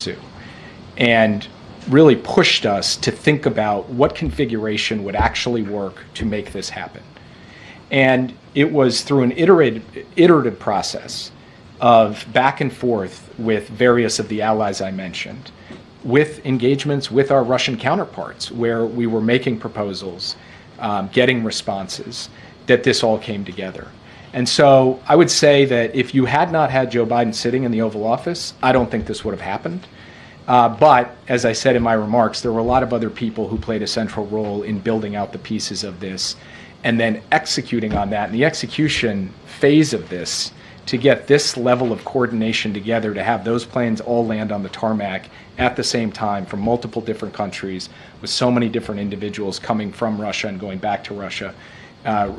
pursue, and really pushed us to think about what configuration would actually work to make this happen. And it was through an iterative process of back and forth with various of the allies I mentioned, with engagements with our Russian counterparts, where we were making proposals, getting responses, that this all came together. And so I would say that if you had not had Joe Biden sitting in the Oval Office, I don't think this would have happened. But as I said in my remarks, there were a lot of other people who played a central role in building out the pieces of this and then executing on that. And the execution phase of this, to get this level of coordination together, to have those planes all land on the tarmac at the same time from multiple different countries with so many different individuals coming from Russia and going back to Russia,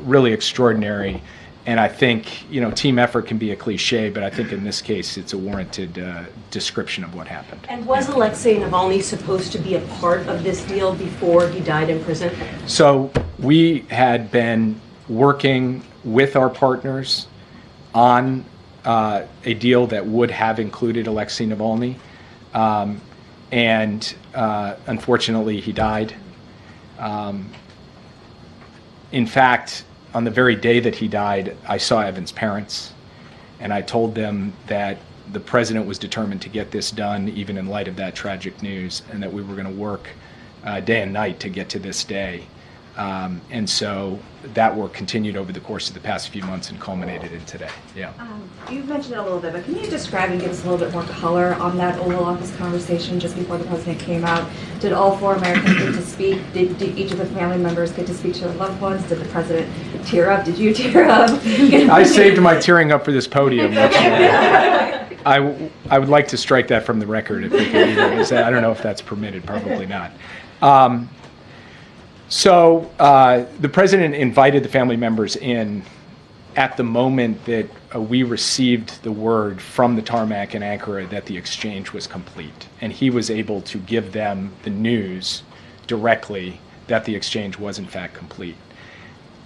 really extraordinary. And I think, team effort can be a cliche, but I think in this case it's a warranted description of what happened. And was Alexei Navalny supposed to be a part of this deal before he died in prison? So we had been working with our partners on a deal that would have included Alexei Navalny. And unfortunately, he died. In fact, on the very day that he died, I saw Evan's parents, and I told them that the president was determined to get this done, even in light of that tragic news, and that we were going to work day and night to get to this day. And so that work continued over the course of the past few months and culminated in today. Yeah. You've mentioned it a little bit, but can you describe and give us a little bit more color on that Oval Office conversation just before the president came out? Did all four Americans get to speak? Did each of the family members get to speak to their loved ones? Did the president tear up? Did you tear up? I saved my tearing up for this podium. I would like to strike that from the record if we could. I don't know if that's permitted. Probably not. So the president invited the family members in at the moment that we received the word from the tarmac in Ankara that the exchange was complete. And he was able to give them the news directly that the exchange was in fact complete.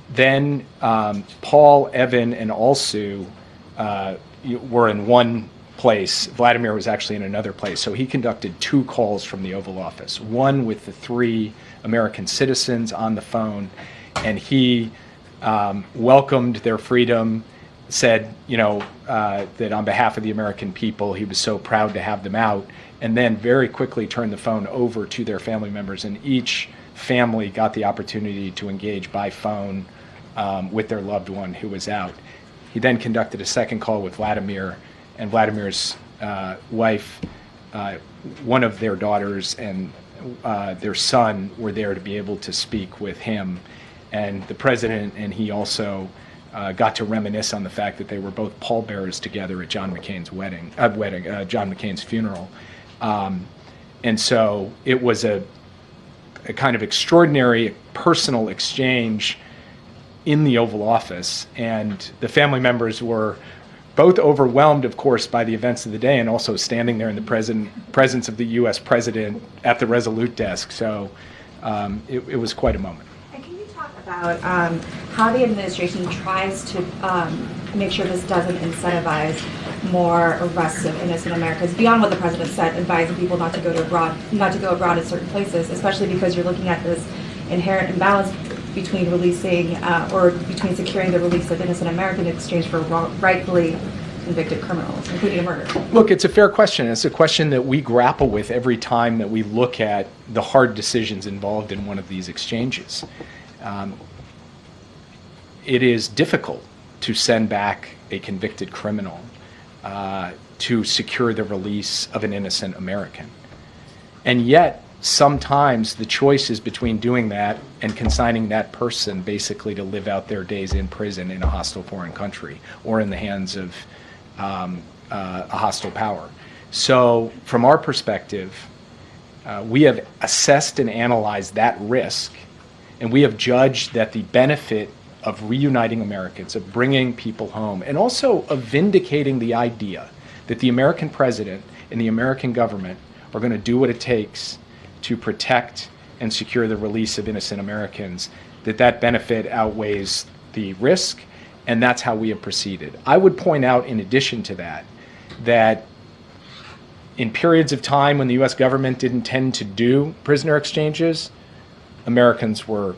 Then Paul, Evan, and Alsu were in one place. Vladimir was actually in another place. So he conducted two calls from the Oval Office, one with the three American citizens on the phone, and he welcomed their freedom, said, that on behalf of the American people, he was so proud to have them out, and then very quickly turned the phone over to their family members, and each family got the opportunity to engage by phone with their loved one who was out. He then conducted a second call with Vladimir, and Vladimir's wife, one of their daughters, and their son were there to be able to speak with him. And the president and he also got to reminisce on the fact that they were both pallbearers together at John McCain's John McCain's funeral. And so it was a kind of extraordinary personal exchange in the Oval Office. And the family members were both overwhelmed, of course, by the events of the day and also standing there in the presence of the U.S. president at the Resolute desk. So it was quite a moment. And can you talk about how the administration tries to make sure this doesn't incentivize more arrests of innocent Americans beyond what the president said, advising people not to go abroad in certain places, especially because you're looking at this inherent imbalance between between securing the release of innocent Americans in exchange for rightfully convicted criminals, including a murder? Look, it's a fair question. It's a question that we grapple with every time that we look at the hard decisions involved in one of these exchanges. It is difficult to send back a convicted criminal to secure the release of an innocent American. And yet, sometimes the choice is between doing that and consigning that person basically to live out their days in prison in a hostile foreign country or in the hands of a hostile power. So from our perspective, we have assessed and analyzed that risk, and we have judged that the benefit of reuniting Americans, of bringing people home, and also of vindicating the idea that the American president and the American government are going to do what it takes to protect and secure the release of innocent Americans, that benefit outweighs the risk, and that's how we have proceeded. I would point out, in addition to that In periods of time when the U.S. government didn't tend to do prisoner exchanges, Americans were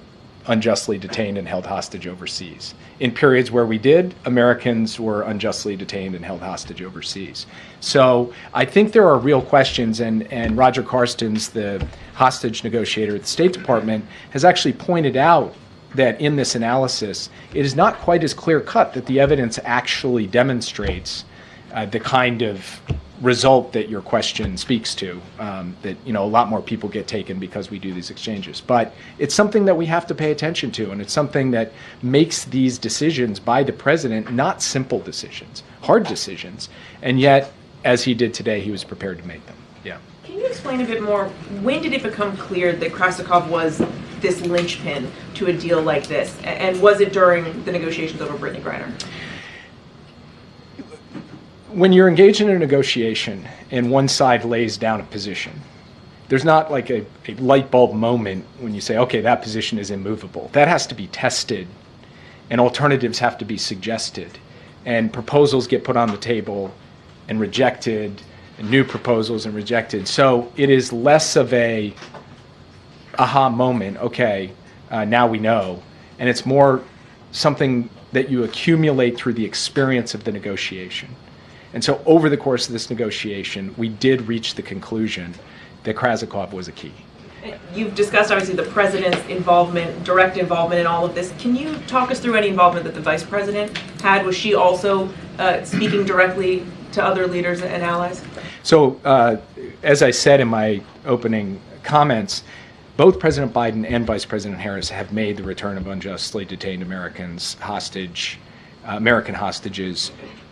unjustly detained and held hostage overseas. In periods where we did, Americans were unjustly detained and held hostage overseas. So I think there are real questions, and Roger Carstens, the hostage negotiator at the State Department, has actually pointed out that in this analysis, it is not quite as clear-cut that the evidence actually demonstrates the kind of result that your question speaks to, that a lot more people get taken because we do these exchanges. But it's something that we have to pay attention to, and it's something that makes these decisions by the president not simple decisions, hard decisions, and yet, as he did today, he was prepared to make them. Yeah. Can you explain a bit more, when did it become clear that Krasikov was this linchpin to a deal like this, and was it during the negotiations over Brittany Griner? When you're engaged in a negotiation and one side lays down a position, there's not like a light bulb moment when you say, okay, that position is immovable. That has to be tested, and alternatives have to be suggested, and proposals get put on the table and rejected, and new proposals and rejected. So it is less of a aha moment, okay, now we know, and it's more something that you accumulate through the experience of the negotiation. And so over the course of this negotiation, we did reach the conclusion that Krasikov was a key. You've discussed, obviously, the president's involvement, direct involvement in all of this. Can you talk us through any involvement that the vice president had? Was she also speaking directly to other leaders and allies? So as I said in my opening comments, both President Biden and Vice President Harris have made the return of unjustly detained American hostages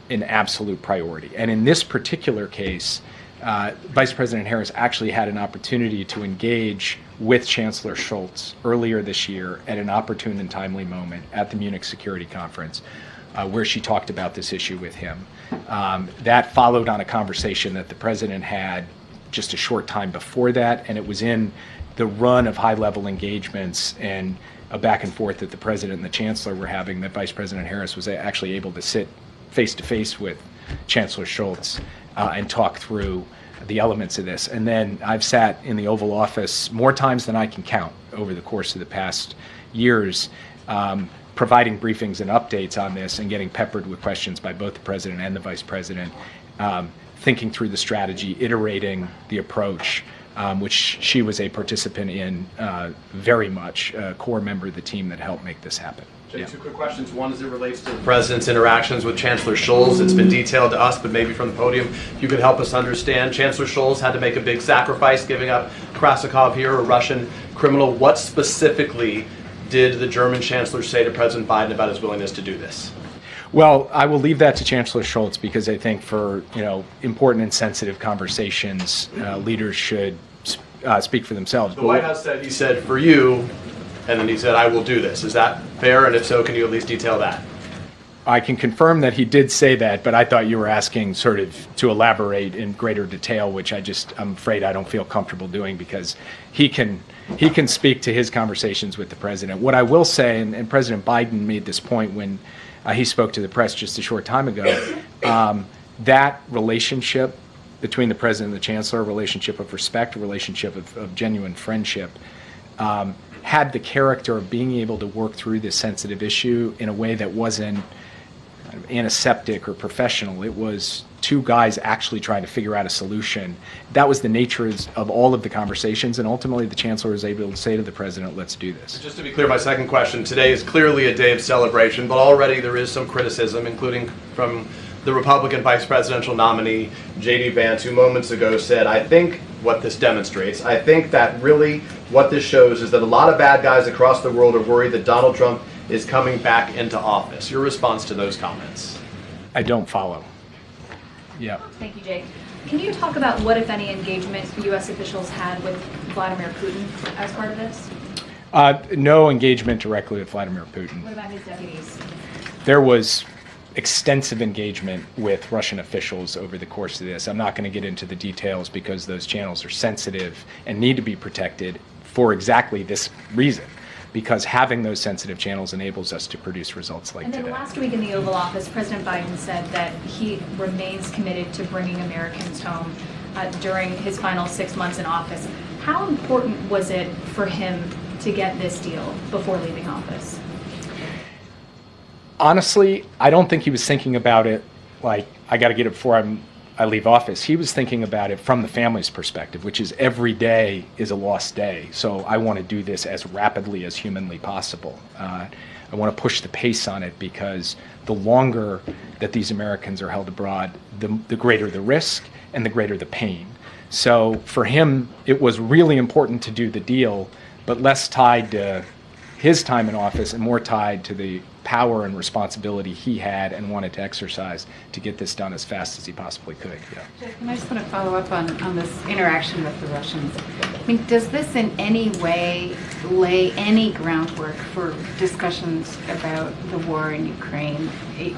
an absolute priority. And in this particular case, Vice President Harris actually had an opportunity to engage with Chancellor Scholz earlier this year at an opportune and timely moment at the Munich Security Conference, where she talked about this issue with him. That followed on a conversation that the president had just a short time before that, and it was in the run of high-level engagements and a back and forth that the president and the chancellor were having that Vice President Harris was actually able to sit face-to-face with Chancellor Scholz and talk through the elements of this. And then I've sat in the Oval Office more times than I can count over the course of the past years, providing briefings and updates on this and getting peppered with questions by both the president and the vice president, thinking through the strategy, iterating the approach, which she was a participant in very much, a core member of the team that helped make this happen. Jay, yeah. Two quick questions. One, as it relates to the president's interactions with Chancellor Scholz. It's been detailed to us, but maybe from the podium, you could help us understand. Chancellor Scholz had to make a big sacrifice, giving up Krasikov here, a Russian criminal. What specifically did the German chancellor say to President Biden about his willingness to do this? Well, I will leave that to Chancellor Scholz, because I think for important and sensitive conversations, leaders should speak for themselves. The White House said, he said, for you, and then he said, I will do this. Is that fair? And if so, can you at least detail that? I can confirm that he did say that, but I thought you were asking sort of to elaborate in greater detail, which I'm afraid I don't feel comfortable doing, because he can speak to his conversations with the president. What I will say, and President Biden made this point when he spoke to the press just a short time ago, that relationship between the president and the chancellor, a relationship of respect, a relationship of genuine friendship, had the character of being able to work through this sensitive issue in a way that wasn't kind of antiseptic or professional. It was two guys actually trying to figure out a solution. That was the nature of all of the conversations, and ultimately the chancellor was able to say to the president, let's do this. Just to be clear, my second question, today is clearly a day of celebration, but already there is some criticism, including from the Republican vice presidential nominee, J.D. Vance, who moments ago said, I think what this demonstrates, I think that really what this shows is that a lot of bad guys across the world are worried that Donald Trump is coming back into office. Your response to those comments? I don't follow. Yeah. Thank you, Jake. Can you talk about what, if any, engagement U.S. officials had with Vladimir Putin as part of this? No engagement directly with Vladimir Putin. What about his deputies? There was extensive engagement with Russian officials over the course of this. I'm not going to get into the details because those channels are sensitive and need to be protected for exactly this reason, because having those sensitive channels enables us to produce results like today. And then last week in the Oval Office, President Biden said that he remains committed to bringing Americans home. during his final 6 months in office. How important was it for him to get this deal before leaving office? Honestly, I don't think he was thinking about it like, I got to get it before I leave office. He was thinking about it from the family's perspective, which is every day is a lost day. So I want to do this as rapidly as humanly possible. I want to push the pace on it because the longer that these Americans are held abroad, the greater the risk and the greater the pain. So for him, it was really important to do the deal, but less tied to his time in office and more tied to the power and responsibility he had and wanted to exercise to get this done as fast as he possibly could. Yeah. And I just want to follow up on this interaction with the Russians. I mean, does this in any way lay any groundwork for discussions about the war in Ukraine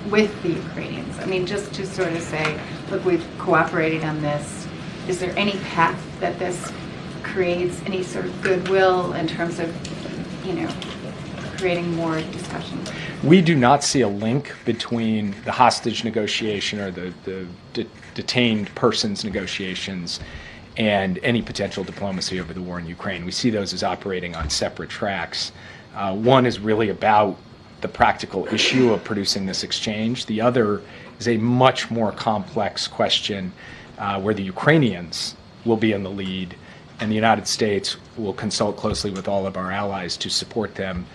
with the Ukrainians? I mean, just to sort of say, look, we've cooperated on this. Is there any path that this creates any sort of goodwill in terms of, creating more discussion? We do not see a link between the hostage negotiation or the detained persons negotiations and any potential diplomacy over the war in Ukraine. We see those as operating on separate tracks. One is really about the practical issue of producing this exchange. The other is a much more complex question where the Ukrainians will be in the lead and the United States will consult closely with all of our allies to support them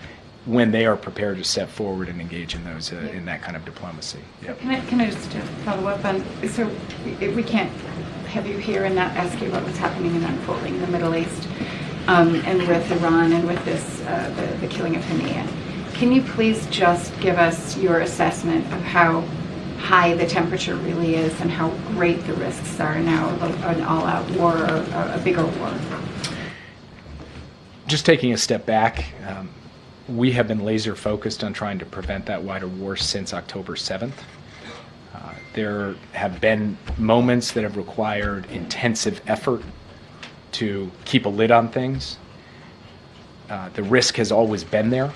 when they are prepared to step forward and engage in those in that kind of diplomacy. Yep. Can I just follow up on, so we can't have you here and not ask you what was happening and unfolding in the Middle East and with Iran and with this the killing of Haniyeh. Can you please just give us your assessment of how high the temperature really is and how great the risks are now of an all-out war or a bigger war? Just taking a step back, we have been laser focused on trying to prevent that wider war since October 7th. There have been moments that have required intensive effort to keep a lid on things. The risk has always been there,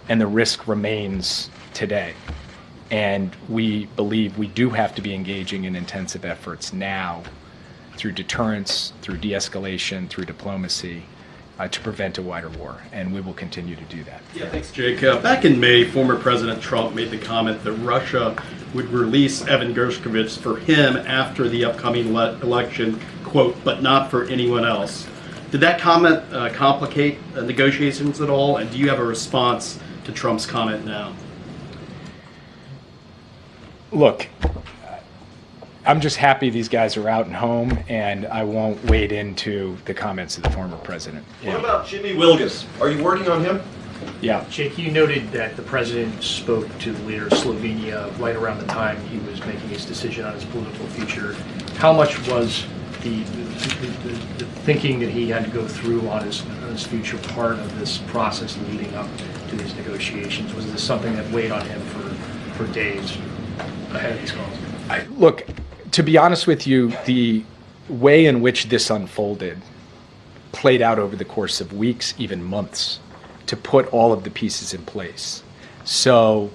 and the risk remains today. And we believe we do have to be engaging in intensive efforts now through deterrence, through de-escalation, through diplomacy, to prevent a wider war, and we will continue to do that. Yeah, thanks, Jake. Back in May, former President Trump made the comment that Russia would release Evan Gershkovich for him after the upcoming election, quote, but not for anyone else. Did that comment complicate negotiations at all, and do you have a response to Trump's comment now? Look, I'm just happy these guys are out and home, and I won't wade into the comments of the former president. What about Jimmy Wilgus? Are you working on him? Yeah. Jake, you noted that the president spoke to the leader of Slovenia right around the time he was making his decision on his political future. How much was the thinking that he had to go through on his future part of this process leading up to these negotiations? Was this something that weighed on him for days ahead of these calls? Look, to be honest with you, the way in which this unfolded played out over the course of weeks, even months, to put all of the pieces in place. So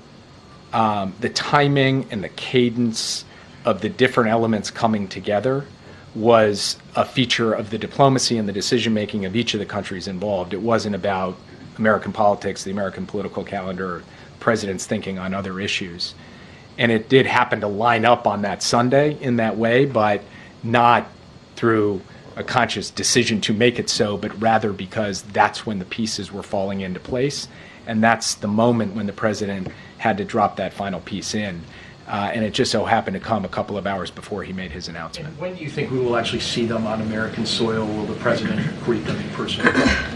the timing and the cadence of the different elements coming together was a feature of the diplomacy and the decision-making of each of the countries involved. It wasn't about American politics, the American political calendar, presidents thinking on other issues. And it did happen to line up on that Sunday in that way, but not through a conscious decision to make it so, but rather because that's when the pieces were falling into place. And that's the moment when the president had to drop that final piece in. And it just so happened to come a couple of hours before he made his announcement. And when do you think we will actually see them on American soil? Will the president greet them in person?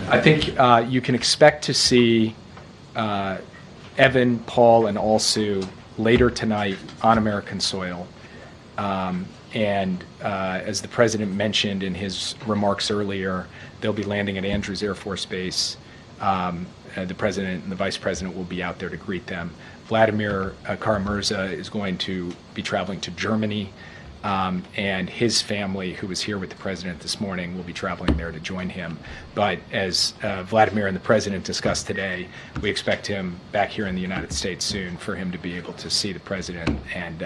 I think you can expect to see Evan, Paul, and Alsu later tonight on American soil. And as the president mentioned in his remarks earlier, they'll be landing at Andrews Air Force Base. The president and the vice president will be out there to greet them. Vladimir Kara-Murza is going to be traveling to Germany, and his family, who was here with the president this morning, will be traveling there to join him. But as Vladimir and the president discussed today, we expect him back here in the United States soon for him to be able to see the president and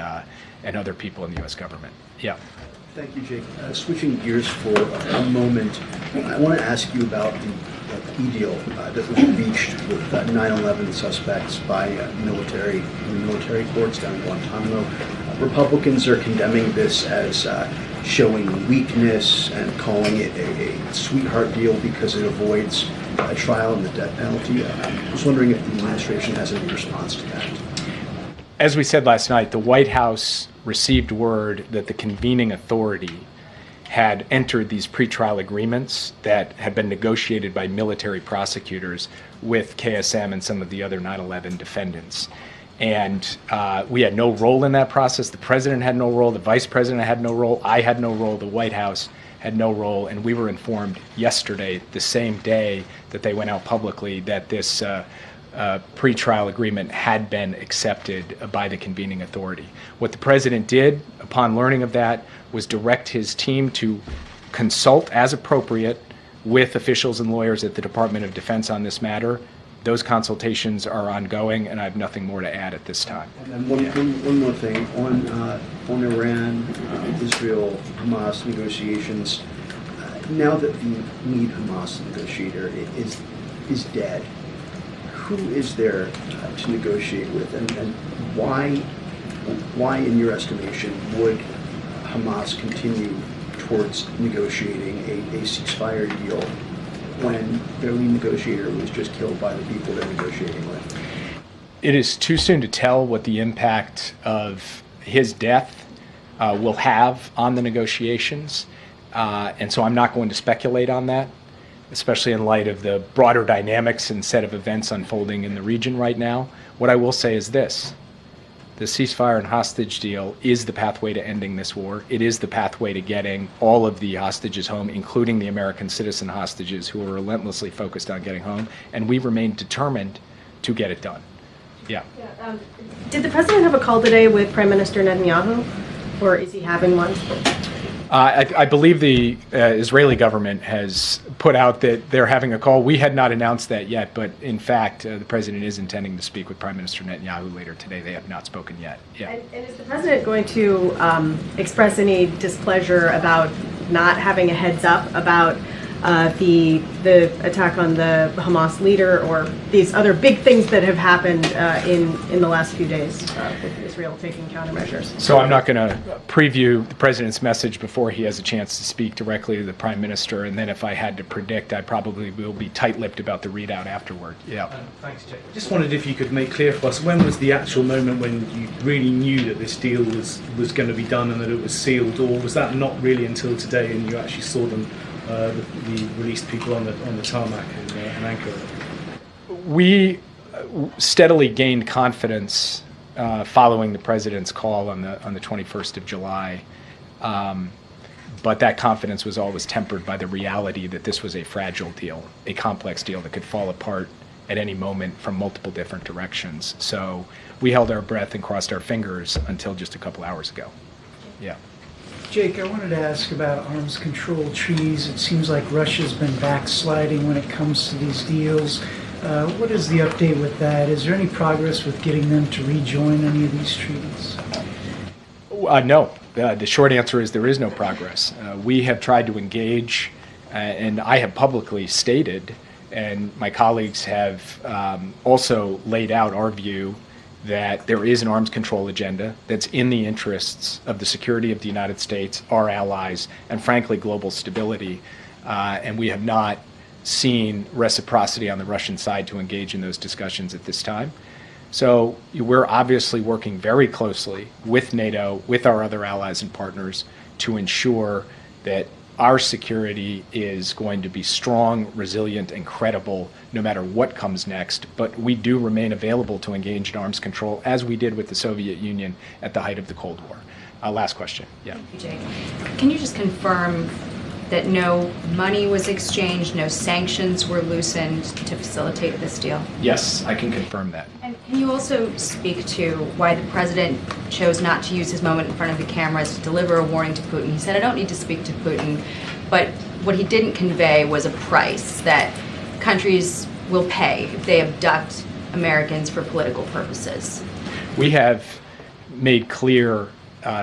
other people in the U.S. government. Yeah. Thank you, Jake. Switching gears for a moment, I want to ask you about the plea deal that was reached with 9/11 suspects by military courts down in Guantanamo. Republicans are condemning this as showing weakness and calling it a sweetheart deal because it avoids a trial and the death penalty. I was wondering if the administration has any response to that. As we said last night, the White House received word that the convening authority had entered these pretrial agreements that had been negotiated by military prosecutors with KSM and some of the other 9/11 defendants. And we had no role in that process. The president had no role. The vice president had no role. I had no role. The White House had no role. And we were informed yesterday, the same day that they went out publicly, that this pretrial agreement had been accepted by the convening authority. What the president did upon learning of that was direct his team to consult as appropriate with officials and lawyers at the Department of Defense on this matter. Those consultations are ongoing, and I have nothing more to add at this time. And then one more thing on Iran, Israel, Hamas negotiations. Now that the lead Hamas negotiator is dead, who is there to negotiate with, and why, in your estimation, would Hamas continue towards negotiating a ceasefire deal when their lead negotiator was just killed by the people they're negotiating with? It is too soon to tell what the impact of his death will have on the negotiations, and so I'm not going to speculate on that, especially in light of the broader dynamics and set of events unfolding in the region right now. What I will say is this: the ceasefire and hostage deal is the pathway to ending this war. It is the pathway to getting all of the hostages home, including the American citizen hostages who are relentlessly focused on getting home, and we remain determined to get it done. Yeah. Did the president have a call today with Prime Minister Netanyahu, or is he having one? I believe the Israeli government has put out that they're having a call. We had not announced that yet, but in fact, the president is intending to speak with Prime Minister Netanyahu later today. They have not spoken yet. Yeah. And is the president going to express any displeasure about not having a heads up about the attack on the Hamas leader, or these other big things that have happened in the last few days with Israel taking countermeasures? So I'm not going to preview the president's message before he has a chance to speak directly to the prime minister, and then if I had to predict, I probably will be tight-lipped about the readout afterward. Yeah. Thanks, Jake. Just wondered if you could make clear for us, when was the actual moment when you really knew that this deal was going to be done and that it was sealed, or was that not really until today and you actually saw them? The released people on the tarmac in Ankara? We steadily gained confidence following the president's call on the 21st of July, but that confidence was always tempered by the reality that this was a fragile deal, a complex deal that could fall apart at any moment from multiple different directions. So we held our breath and crossed our fingers until just a couple hours ago. Yeah. Jake, I wanted to ask about arms control treaties. It seems like Russia's been backsliding when it comes to these deals. What is the update with that? Is there any progress with getting them to rejoin any of these treaties? No. The short answer is there is no progress. We have tried to engage, and I have publicly stated, and my colleagues have also laid out our view that there is an arms control agenda that's in the interests of the security of the United States, our allies, and frankly, global stability. And we have not seen reciprocity on the Russian side to engage in those discussions at this time. So we're obviously working very closely with NATO, with our other allies and partners, to ensure that our security is going to be strong, resilient, and credible no matter what comes next. But we do remain available to engage in arms control, as we did with the Soviet Union at the height of the Cold War. Last question. Yeah. Jake, can you just confirm that no money was exchanged, no sanctions were loosened to facilitate this deal? Yes, I can confirm that. And can you also speak to why the president chose not to use his moment in front of the cameras to deliver a warning to Putin? He said, I don't need to speak to Putin, but what he didn't convey was a price that countries will pay if they abduct Americans for political purposes. We have made clear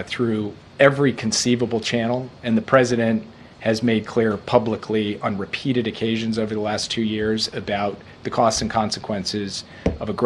through every conceivable channel, and the president has made clear publicly on repeated occasions over the last 2 years about the costs and consequences of aggressive